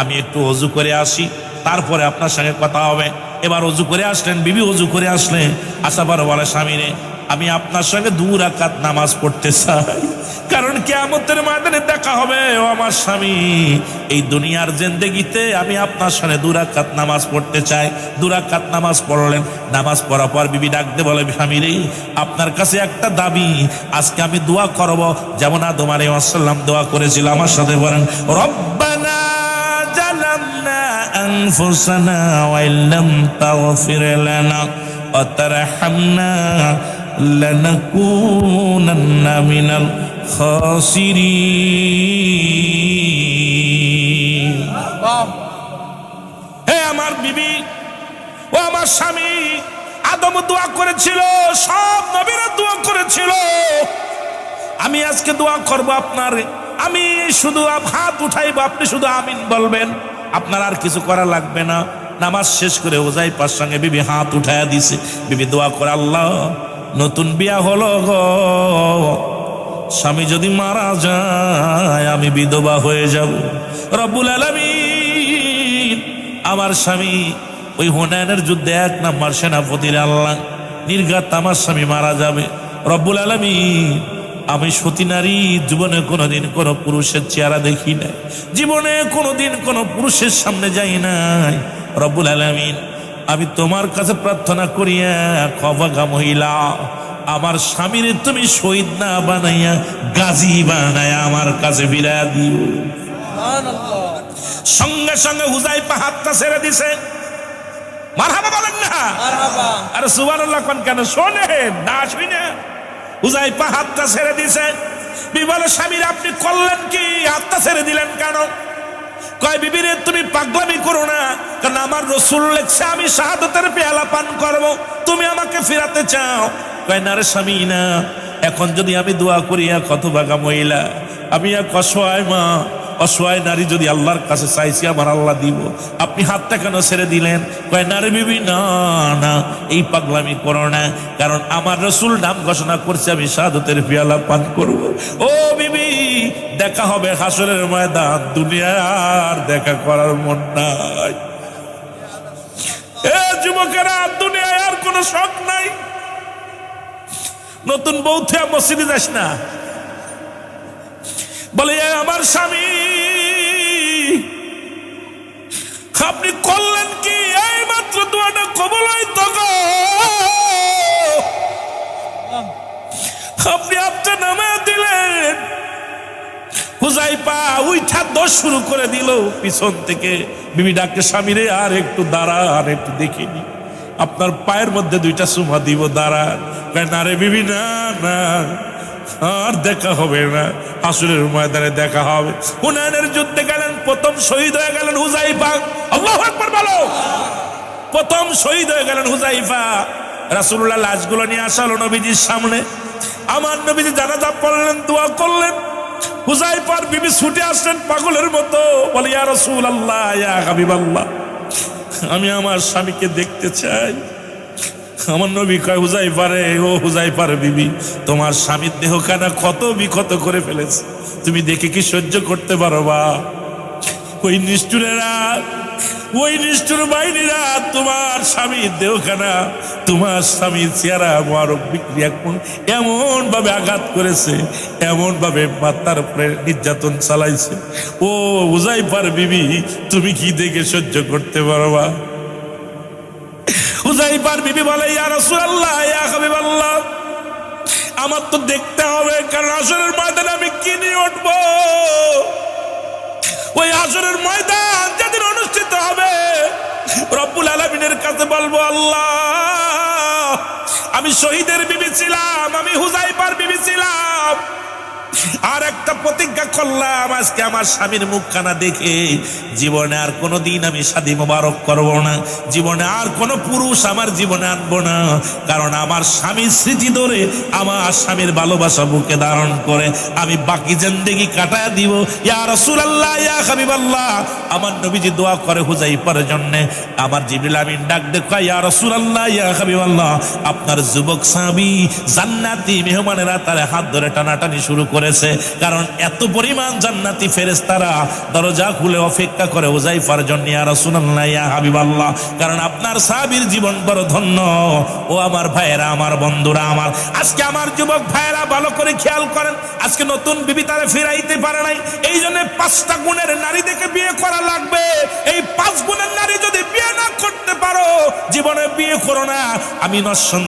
আমি একটু ওযু করে আসি, তারপরে আপনার সঙ্গে কথা হবে। এবার ওযু করে আসলেন, বিবি ওযু করে আসলেন, আসার পর বলে স্বামীরে আমি আপনার সঙ্গে 2 রাকাত নামাজ পড়তে চাই, কারণ কিয়ামতের ময়দানে দেখা হবে। ও আমার স্বামী, এই দুনিয়ার জিন্দেগিতে আমি আপনার সঙ্গে 2 রাকাত নামাজ পড়তে চাই। 2 রাকাত নামাজ পড়লেন। নামাজ পড়ার পর বিবি ডাকতে বলে স্বামী রে, আপনার কাছে একটা দাবি, আজকে আমি দোয়া করব যেমন আদম আলাইহিস সালাম দোয়া করেছিল। আমার সাথে বলেন রব্বানা জালামনা আনফুসানা ওয়া ইল্লাম তাগফির লানা ওয়া তারহামনা লানাকুনান্না মিনাল খাসিরিন। হে আমার বিবি, ও আমার স্বামী, আদম দোয়া করেছিল, সব নবীরা দোয়া করেছিল। আমি আজকে দোয়া করব আপনার, আমি শুধু হাত উঠাইব, আপনি শুধু আমিন বলবেন, আপনার আর কিছু করা লাগবে না। নামাজ শেষ করে হুযায়ফার সঙ্গে বিবি হাত উঠাইয়া দিছে। বিবি দোয়া করে, আল্লাহ নতুন বিয়া হলো গো, স্বামী যদি মারা যায় আমি বিধবা হয়ে যাব। রব্বুল আলামিন, আমার স্বামী ওই হুনাইনের যুদ্ধে 1 নম্বর সেনাপতির আল্লাহ নির্ঘাত আমার স্বামী মারা যাবে। রব্বুল আলামিন, আমি সতী নারী জীবনে কোনোদিন কোনো পুরুষের চেহারা দেখি নাই, জীবনে কোনোদিন কোনো পুরুষের সামনে যাই নাই। রব্বুল আলামিন, আমি তোমার কাছে প্রার্থনা করিয়া খফাগা মহিলা আমার স্বামীরে তুমি শহীদ না বানাইয়া গাজী বানাইয়া আমার কাছে ফিরাইয়া দিও। সঙ্গে সঙ্গে হুযায়ফা হাতটা ছেড়ে দিছে। মারহাবা বলেন না? মারহাবা। আরে সুবহানাল্লাহ কোন কেন শোনেন না, শুনে হুযায়ফা হাতটা ছেড়ে দিছে। বিবি বলে স্বামীর আপনি করলেন কি, হাতটা ছেড়ে দিলেন কেন? কয় বিবিরে তুমি পাগলামি করো না, কারণ আমার রাসূল লেখছে আমি শাহাদাতের পেয়ালা পান করব, তুমি আমাকে ফিরাতে চাও। কয় না রে স্বামী না, এখন যদি আমি দোয়া করি কত ভাগা মহিলা, আমি এক অসহায় মা, অসহায় নারী, যদি আল্লাহর কাছে চাইছি আমার আল্লাহ দিব, আপনি হাতটা কেন ছেড়ে দিলেন? কয় না রে বিবি, না না, এই পাগলামি করো না, কারণ আমার রাসূল নাম ঘোষণা করছে আমি শাহাদাতের পেয়ালা পান করব। ও বিবি, দেখা হবে হাসরের ময়দান, দুনিয়ায় আর দেখা করার মন নাই। এ যুবকেরা, দুনিয়ায় আর কোনো শখ নাই। নতুন বউ থেকে মসজিদে যাস না, বলে আমার স্বামী আপনি করলেন কি, এই মাত্র দোয়াটা কবুল হইতো গো, আপনি আপনি নামে দিলেন। হুযায়ফা উইঠা দোষ শুরু করে দিল পিছন থেকে। বিবি ডাকে স্বামীরে, আর একটু দাঁড়া, আর একটু দেখিনি, আপনার পায়ের মধ্যে 2টা চুমা দিব, দাঁড়া। না রে বিবি, না না, আর দেখা হবে না, হাসরের ময়দানে দেখা হবে। হুনাইনের যুদ্ধে গেলেন, প্রথম শহীদ হয়ে গেলেন হুযায়ফা। আল্লাহু আকবার বলো। প্রথম শহীদ হয়ে গেলেন হুযায়ফা। রাসূলুল্লাহ লাশগুলো নিয়ে আসা হলো নবীজির সামনে। আমার নবীজি জানাজা পড়লেন, দোয়া করলেন। হুযায়ফার বিবি ছুটে আসলেন পাগলের মতো, বলে ইয়া রাসূলুল্লাহ, ইয়া হাবিবাল্লাহ, আমি আমার স্বামীকে দেখতে চাই। আমার নবী কয় হুযায়ফারে, ও হুযায়ফার বিবি, তোমার স্বামীর দেহখানা ক্ষত বিক্ষত করে ফেলেছে, তুমি দেখে কি সহ্য করতে পারো? বা ওই নিষ্ঠুরেরা, ওই নিষ্ঠুর বাহিনীরা তোমার স্বামীর দেহখানা, তোমার স্বামীর চেহারা মোবারক বিক্রিয়া এমন ভাবে আঘাত করেছে, এমন ভাবে মাথার উপরে নির্যাতন চালাইছে। ও হুযায়ফার বিবি, তুমি কি দেখে সহ্য করতে পারবা? হুযায়ফার বিবি বলে, ইয়া রাসূলুল্লাহ, ইয়া হাবিবাল্লাহ, আমার তো দেখতে হবে, কারণ হাসরের ময়দানে আমি কি নিয়ে উঠবো। ওই হাসরের ময়দান যেদিন অনুষ্ঠিত হবে, রব্বুল আলামিনের কাছে বলবো, আল্লাহ আমি শহীদের বিবি ছিলাম, আমি হুযায়ফার বিবি ছিলাম, আর একটা প্রতিজ্ঞা করলাম, আজকে আমার স্বামীর মুখখানা দেখে জীবনে আর কোনোদিন আমি শাদী মোবারক করব না, জীবনে আর কোনো পুরুষ আমার জীবনে আনবো না, কারণ আমার স্বামীর স্মৃতি ধরে, আমার স্বামীর ভালোবাসা বুকে ধারণ করে আমি বাকি জিন্দেগি কাটায় দিব। ইয়া রাসূলুল্লাহ, ইয়া হাবিবাল্লাহ, আমার নবীজি দোয়া করে হুযায়ফার জন্য। আমার জিবরিল আমিন ডাক দেখো, ইয়া রাসূলুল্লাহ, ইয়া হাবিবাল্লাহ, আপনার যুবক সাহাবী জান্নাতি মেহমানেরা তার হাত ধরে টানাটানি শুরু করেছে, কারণ এত পরিমাণ জান্নাতি ফেরেশতারা দরজা খুলে অপেক্ষা করে হুযায়ফার জন্য, ইয়া রাসূলুল্লাহ, ইয়া হাবিবাল্লাহ, কারণ আপনার সাহাবীর জীবন বড় ধন্য। ও আমার ভাইয়েরা, আমার বন্ধুরা, আমার আজকে আমার যুবক ভাইয়েরা ভালো করে খেয়াল করেন, আজকে নতুন বিবি তারা ফিরাইতে পারে নাই, এই জন্য 5টা গুণের নারী দেখে বিয়ে করা লাগবে। এই 5 গুণের নারী যদি বিয়ে না করতে পারো, জীবনে বিয়ে করো না। আমি নশ্বর